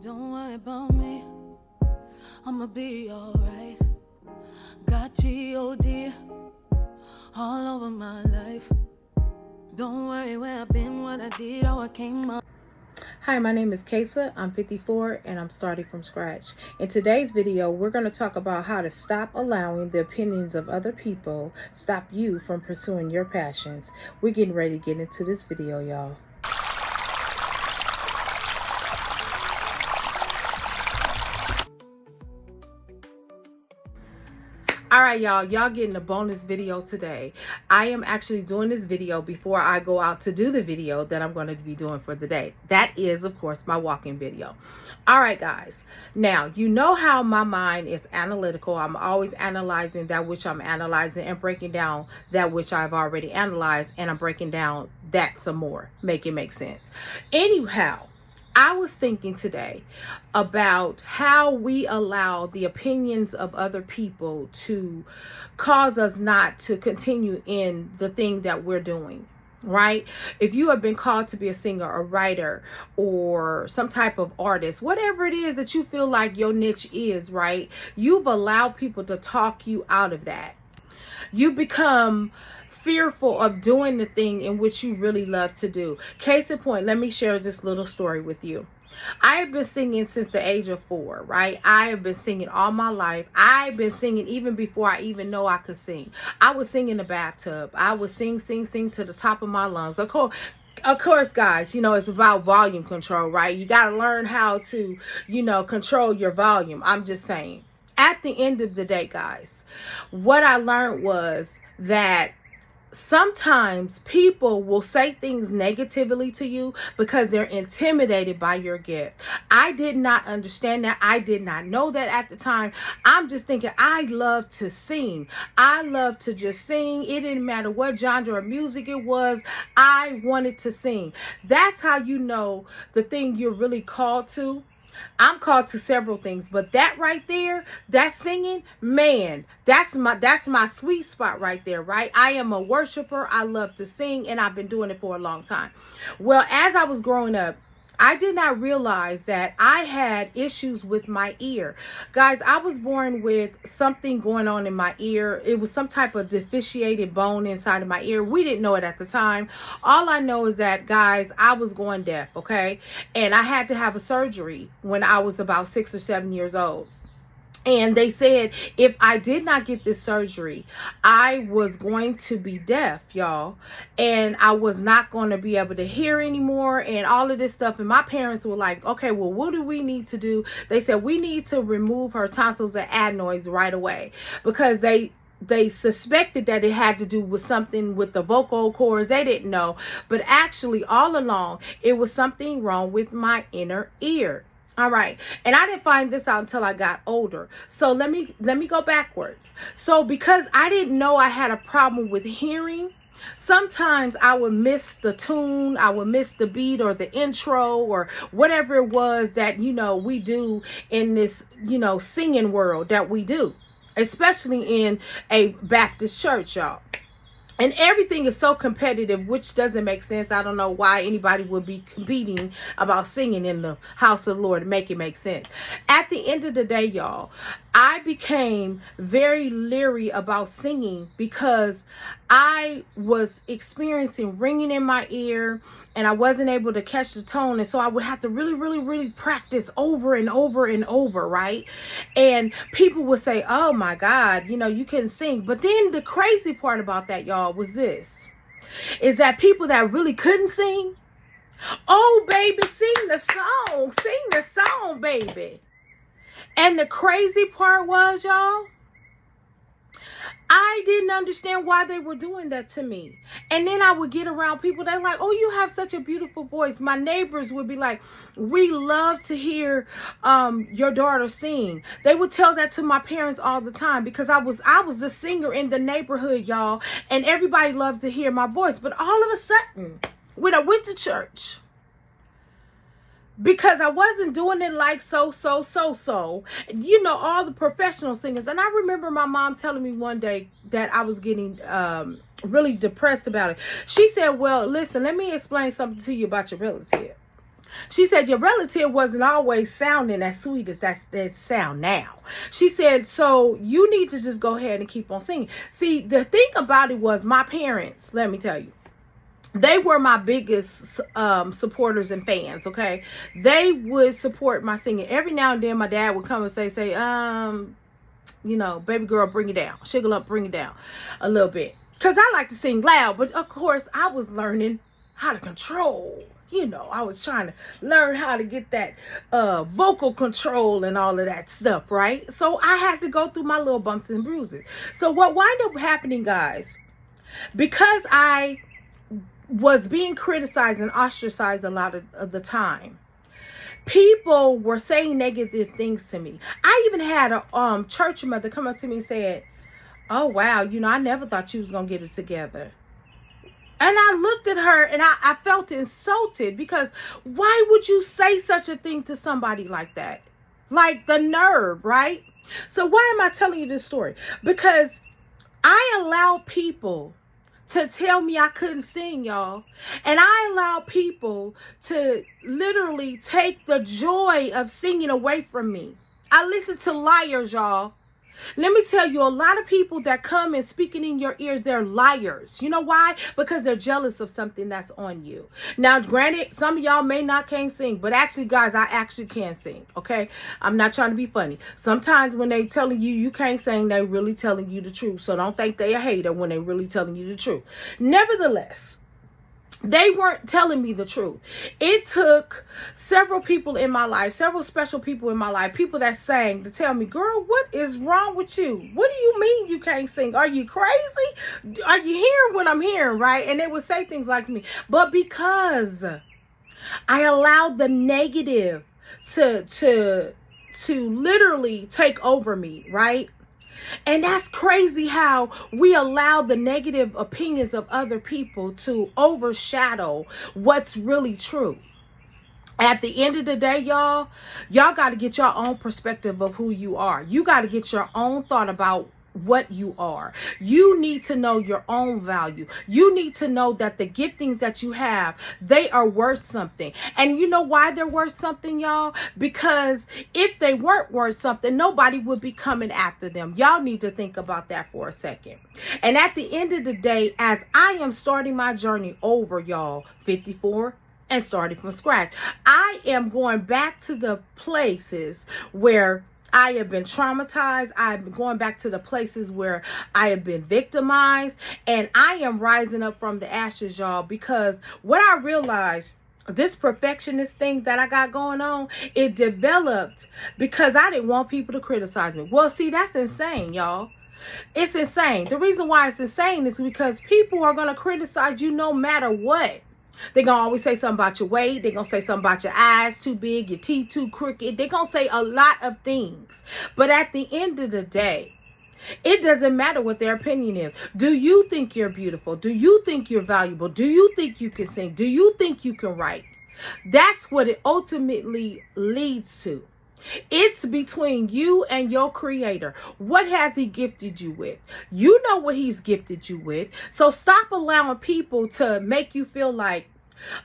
Don't worry about me, I'ma be alright. Got G-O-D all over my life. Don't worry where I've been, what I did, how I came up. Hi, my name is Kesa. I'm 54 and I'm starting from scratch. In today's video, we're going to talk about how to stop allowing the opinions of other people stop you from pursuing your passions. We're getting ready to get into this video, y'all. All right, y'all getting a bonus video today. I am actually doing this video before I go out to do the video that I'm going to be doing for the day. That is, of course, my walking video. All right, guys. Now, you know how my mind is analytical. I'm always analyzing that which I'm analyzing and breaking down that which I've already analyzed, and I'm breaking down that some more. Make it make sense. Anyhow, I was thinking today about how we allow the opinions of other people to cause us not to continue in the thing that we're doing, right? If you have been called to be a singer, a writer, or some type of artist, whatever it is that you feel like your niche is, right? You've allowed people to talk you out of that. You become fearful of doing the thing in which you really love to do. Case in point, let me share this little story with you. I have been singing since the age of 4, right? I have been singing all my life. I've been singing even before I even know I could sing. I would sing in the bathtub. I would sing to the top of my lungs. Of course, guys, it's about volume control, right? You got to learn how to, control your volume. I'm just saying. At the end of the day, guys, what I learned was that sometimes people will say things negatively to you because they're intimidated by your gift. I did not understand that. I did not know that at the time. I'm just thinking, I love to sing. I love to just sing. It didn't matter what genre of music it was. I wanted to sing. That's how you know the thing you're really called to. I'm called to several things, but that right there, that singing, man, that's my sweet spot right there, right? I am a worshiper. I love to sing, and I've been doing it for a long time. Well, as I was growing up, I did not realize that I had issues with my ear. Guys, I was born with something going on in my ear. It was some type of deficiated bone inside of my ear. We didn't know it at the time. All I know is that, guys, I was going deaf, okay? And I had to have a surgery when I was about 6 or 7 years old. And they said if I did not get this surgery, I was going to be deaf, y'all. And I was not going to be able to hear anymore and all of this stuff. And my parents were like, okay, well, what do we need to do? They said, we need to remove her tonsils and adenoids right away, because they suspected that it had to do with something with the vocal cords. They didn't know. But actually, all along, it was something wrong with my inner ear. All right. And I didn't find this out until I got older. So let me go backwards. So because I didn't know I had a problem with hearing, sometimes I would miss the tune, I would miss the beat or the intro or whatever it was that, we do in this, singing world that we do, especially in a Baptist church, y'all. And everything is so competitive, which doesn't make sense. I don't know why anybody would be competing about singing in the house of the Lord to make it make sense. At the end of the day, y'all, I became very leery about singing because I was experiencing ringing in my ear and I wasn't able to catch the tone. And so I would have to really, really, really practice over and over and over, right? And people would say, oh my God, you couldn't sing. But then the crazy part about that, y'all, was this, is that people that really couldn't sing, oh baby, sing the song, baby. And the crazy part was, y'all, I didn't understand why they were doing that to me. And then I would get around people that were like, oh, you have such a beautiful voice. My neighbors would be like, we love to hear your daughter sing. They would tell that to my parents all the time because I was the singer in the neighborhood, y'all. And everybody loved to hear my voice. But all of a sudden, when I went to church, because I wasn't doing it like so, all the professional singers. And I remember my mom telling me one day that I was getting really depressed about it. She said, well, listen, let me explain something to you about your relative. She said, your relative wasn't always sounding as sweet as that sound now. She said, so you need to just go ahead and keep on singing. See, the thing about it was my parents, let me tell you, they were my biggest supporters and fans, okay? They would support my singing. Every now and then my dad would come and say, you know, baby girl, bring it down. Shiggle up, bring it down a little bit. Because I like to sing loud, but of course I was learning how to control. You know, I was trying to learn how to get that vocal control and all of that stuff, right? So I had to go through my little bumps and bruises. So what wound up happening, guys, because I was being criticized and ostracized a lot of the time, people were saying negative things to me. I even had a church mother come up to me and said, oh, wow, you know, I never thought you was going to get it together. And I looked at her and I felt insulted, because why would you say such a thing to somebody like that? Like, the nerve, right? So why am I telling you this story? Because I allow people to tell me I couldn't sing, y'all. And I allow people to literally take the joy of singing away from me. I listen to liars, y'all. Let me tell you, a lot of people that come and speaking in your ears, they're liars. You know why? Because they're jealous of something that's on you. Now, granted, some of y'all may not can sing, but actually, guys, I actually can sing, okay? I'm not trying to be funny. Sometimes when they telling you you can't sing, they really telling you the truth. So don't think they a hater when they really telling you the truth. Nevertheless, they weren't telling me the truth. It took several people in my life, several special people in my life, people that sang, to tell me, girl, what is wrong with you? What do you mean you can't sing? Are you crazy? Are you hearing what I'm hearing, right? And they would say things like me. But because I allowed the negative to literally take over me, right? And that's crazy how we allow the negative opinions of other people to overshadow what's really true. At the end of the day, y'all got to get your own perspective of who you are. You got to get your own thought about what you are. You need to know your own value. You need to know that the giftings that you have, they are worth something. And you know why they're worth something, y'all? Because if they weren't worth something, nobody would be coming after them. Y'all need to think about that for a second. And at the end of the day, as I am starting my journey over, y'all, 54, and starting from scratch, I am going back to the places where I have been traumatized. I've been going back to the places where I have been victimized, and I am rising up from the ashes, y'all, because what I realized, this perfectionist thing that I got going on, it developed because I didn't want people to criticize me. Well, see, that's insane, y'all. It's insane. The reason why it's insane is because people are going to criticize you no matter what. They're going to always say something about your weight. They're going to say something about your eyes too big, your teeth too crooked. They're going to say a lot of things. But at the end of the day, it doesn't matter what their opinion is. Do you think you're beautiful? Do you think you're valuable? Do you think you can sing? Do you think you can write? That's what it ultimately leads to. It's between you and your creator. What has he gifted you with? You know what he's gifted you with. So stop allowing people to make you feel like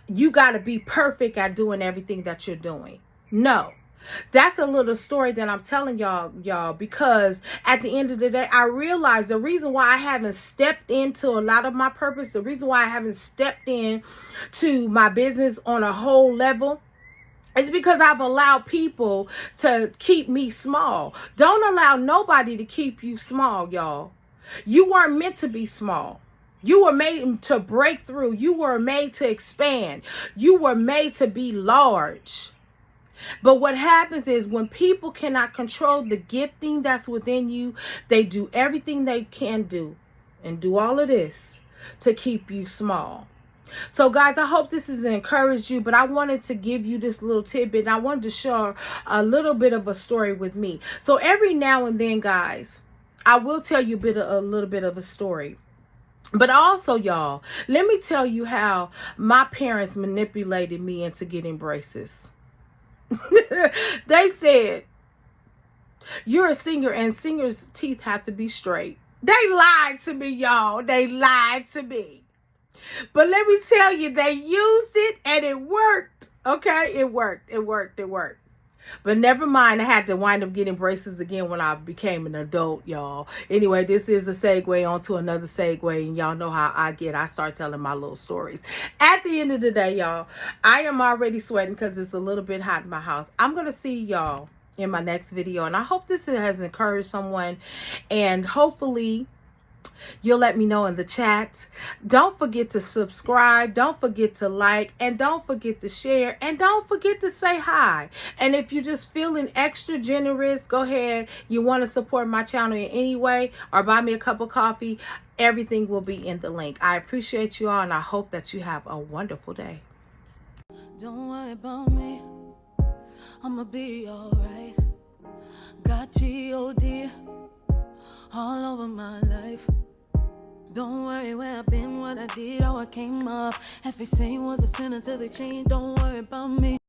you got to be perfect at doing everything that you're doing. No. That's a little story that I'm telling y'all, because at the end of the day, I realized the reason why I haven't stepped into a lot of my purpose, the reason why I haven't stepped in to my business on a whole level, it's because I've allowed people to keep me small. Don't allow nobody to keep you small, y'all. You weren't meant to be small. You were made to break through. You were made to expand. You were made to be large. But what happens is when people cannot control the gifting that's within you, they do everything they can do and do all of this to keep you small. So guys, I hope this has encouraged you, but I wanted to give you this little tidbit, and I wanted to share a little bit of a story with me. So every now and then, guys, I will tell you a little bit of a story. But also, y'all, let me tell you how my parents manipulated me into getting braces. They said, you're a singer and singers' teeth have to be straight. They lied to me, y'all. They lied to me. But let me tell you, they used it and it worked. Okay, it worked. It worked. It worked. But never mind, I had to wind up getting braces again when I became an adult, y'all. Anyway, this is a segue onto another segue, and y'all know how I get. I start telling my little stories. At the end of the day, y'all, I am already sweating because it's a little bit hot in my house. I'm going to see y'all in my next video, and I hope this has encouraged someone, and hopefully you'll let me know in the chat. Don't forget to subscribe. Don't forget to like. And don't forget to share. And don't forget to say hi. And if you're just feeling extra generous, go ahead. You want to support my channel in any way or buy me a cup of coffee. Everything will be in the link. I appreciate you all, and I hope that you have a wonderful day. Don't worry about me, I'ma be alright. Got G-O-D all over my life. Don't worry where I've been, what I did, how I came up. Everything was a sin until they changed. Don't worry about me.